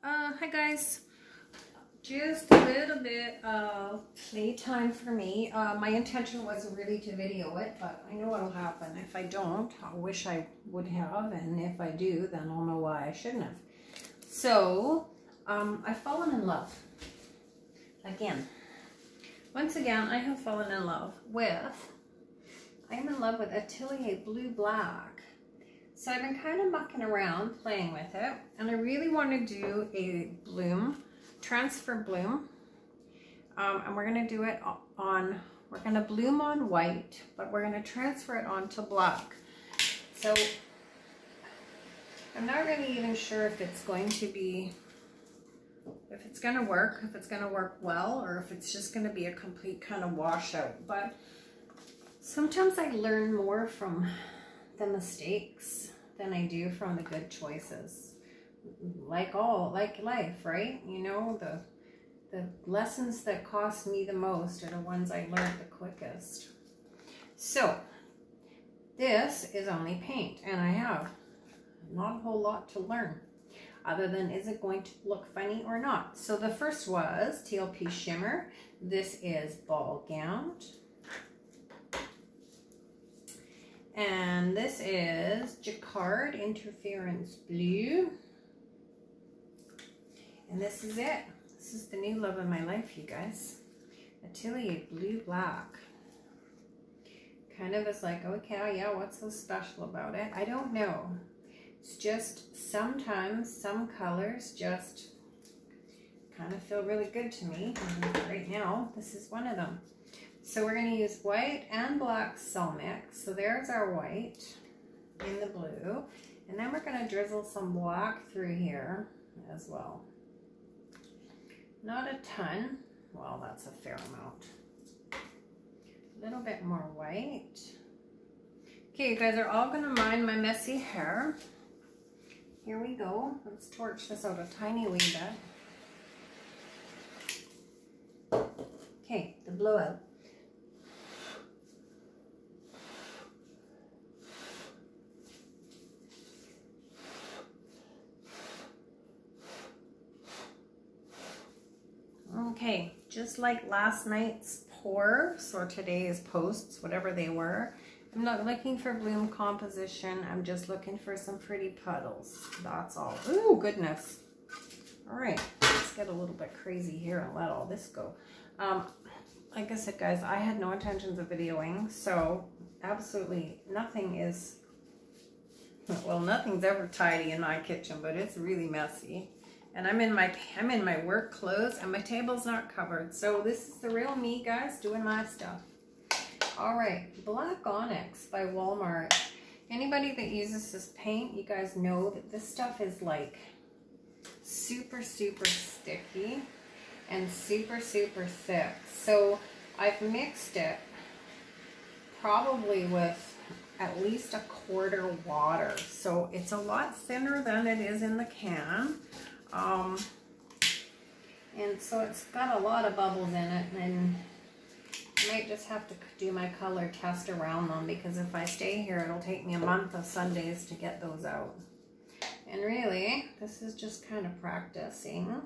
Hi guys, just a little bit of playtime for me. My intention was really to video it, but I know what'll happen. If I don't, I wish I would have, and if I do, then I'll know why I shouldn't have. So, I've fallen in love. Again. Once again, I have fallen in love with, I'm in love with Atelier Blue Black. So I've been kind of mucking around, playing with it, and I really want to do a bloom, transfer bloom, and we're going to do it on, we're going to bloom on white, but we're going to transfer it onto black. So I'm not really even sure if it's going to be, if it's going to work well, or if it's just going to be a complete kind of washout. But sometimes I learn more from the mistakes than I do from the good choices. Like life, right? You know, the lessons that cost me the most are the ones I learned the quickest. So this is only paint, and I have not a whole lot to learn other than is it going to look funny or not. So the first was TLP Shimmer. This is Ballgown. And this is Jacquard Interference Blue. And this is it. This is the new love of my life, you guys. Atelier Blue Black. Kind of is like, okay, yeah, what's so special about it? I don't know. It's just sometimes some colors just kind of feel really good to me. And right now, this is one of them. So we're going to use white and black cell mix. So there's our white in the blue. And then we're going to drizzle some black through here as well. Not a ton. Well, that's a fair amount. A little bit more white. Okay, you guys are all going to mind my messy hair. Here we go. Let's torch this out a tiny wee bit. Okay, the blowout. Okay, just like last night's pours or today's posts, whatever they were, I'm not looking for bloom composition. I'm just looking for some pretty puddles. That's all. Ooh, goodness. All right, let's get a little bit crazy here and let all this go. Like I said, guys, I had no intentions of videoing, so absolutely nothing is, well, nothing's ever tidy in my kitchen, but it's really messy. And I'm in my work clothes, and my table's not covered. So this is the real me, guys, doing my stuff. All right, Black Onyx by Walmart. Anybody that uses this paint, you guys know that this stuff is like super, super sticky and super, super thick. So I've mixed it probably with at least a quarter water. So it's a lot thinner than it is in the can. And so it's got a lot of bubbles in it, and I might just have to do my color test around them, because if I stay here, it'll take me a month of Sundays to get those out. And really, this is just kind of practicing.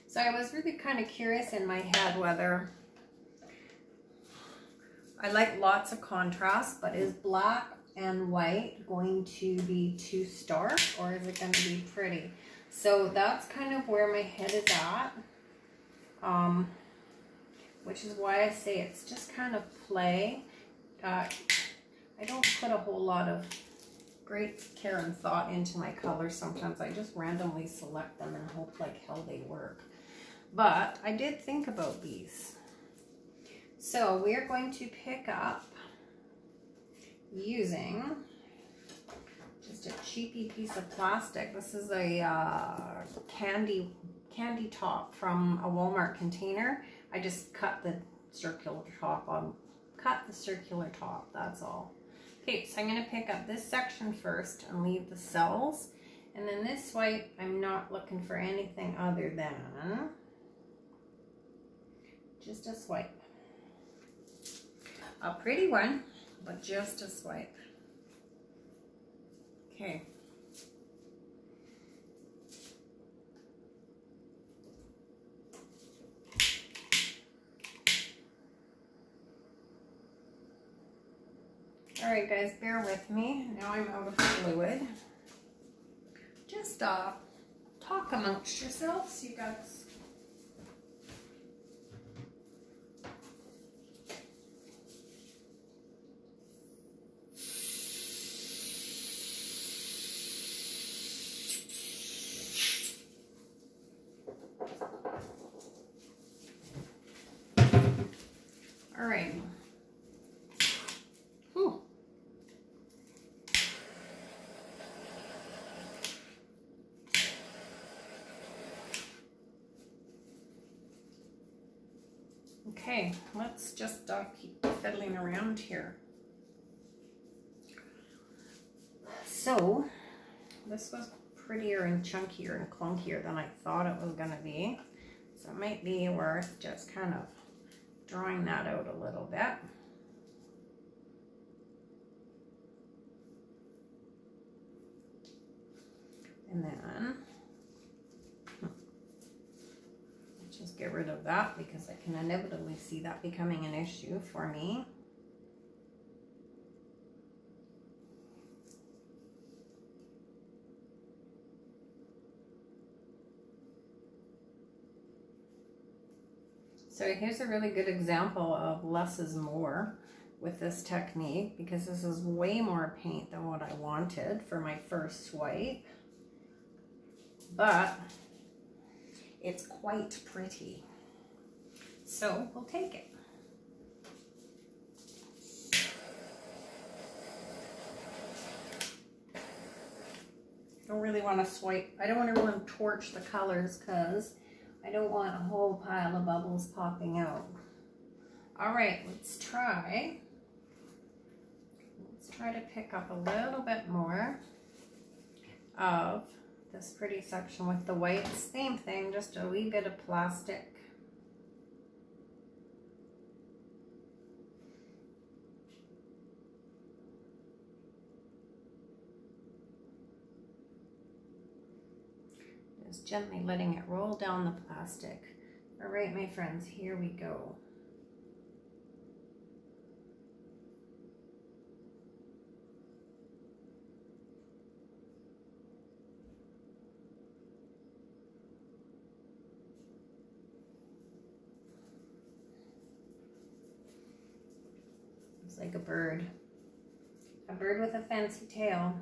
So I was really kind of curious in my head whether I like lots of contrast, but is black and white going to be too stark, or is it going to be pretty? So that's kind of where my head is at, which is why I say it's just kind of play. I don't put a whole lot of great care and thought into my colors. Sometimes I just randomly select them and hope like hell they work. But I did think about these. So we're going to pick up using just a cheapy piece of plastic. This is a candy top from a Walmart container. I just cut the circular top that's all. Okay, so I'm going to pick up this section first and leave the cells, and then this white, I'm not looking for anything other than just a swipe. A pretty one, but just a swipe. Okay, All right, guys, bear with me. Now I'm out of fluid. Just talk amongst yourselves, you guys. All right. Whew. Okay, let's just keep fiddling around here. So, this was prettier and chunkier and clunkier than I thought it was going to be. So it might be worth just kind of drawing that out a little bit. And then let's just get rid of that because I can inevitably see that becoming an issue for me. So here's a really good example of less is more with this technique, because this is way more paint than what I wanted for my first swipe, but it's quite pretty. So we'll take it. Don't really want to swipe. I don't want to really torch the colors because I don't want a whole pile of bubbles popping out. All right, let's try to pick up a little bit more of this pretty section with the white. Same thing, just a wee bit of plastic. Just gently letting it roll down the plastic. All right, my friends, here we go. Looks like a bird with a fancy tail.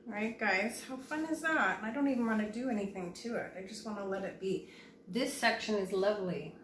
All right, guys, how fun is that? I don't even want to do anything to it. I just want to let it be. This section is lovely.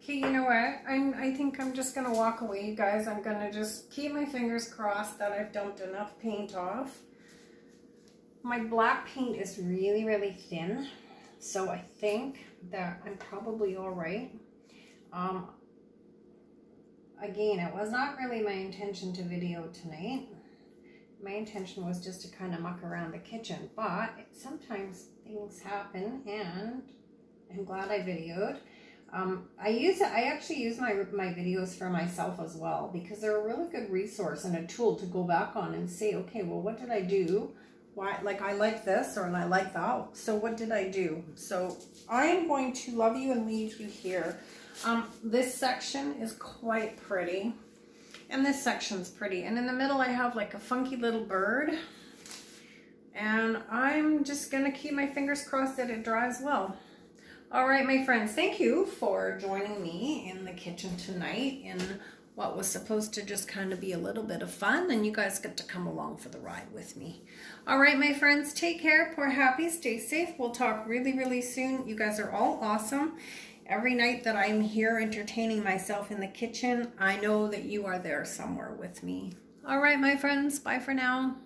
Okay, you know what? I think I'm just gonna walk away, you guys. I'm gonna just keep my fingers crossed that I've dumped enough paint off. My black paint is really, really thin, so I think that I'm probably all right. Again, it was not really my intention to video tonight. My intention was just to kind of muck around the kitchen, but sometimes things happen, and I'm glad I videoed. I actually use my videos for myself as well, because they're a really good resource and a tool to go back on and say, okay, well, what did I do? Why, like, I like this, or I like that, so what did I do? So I am going to love you and leave you here. This section is quite pretty, and this section's pretty, and in the middle I have like a funky little bird, and I'm just gonna keep my fingers crossed that it dries well. All right, my friends, thank you for joining me in the kitchen tonight in what was supposed to just kind of be a little bit of fun, and you guys get to come along for the ride with me. All right, my friends, take care, pour happy, stay safe. We'll talk really, really soon. You guys are all awesome. Every night that I'm here entertaining myself in the kitchen, I know that you are there somewhere with me. All right, my friends, bye for now.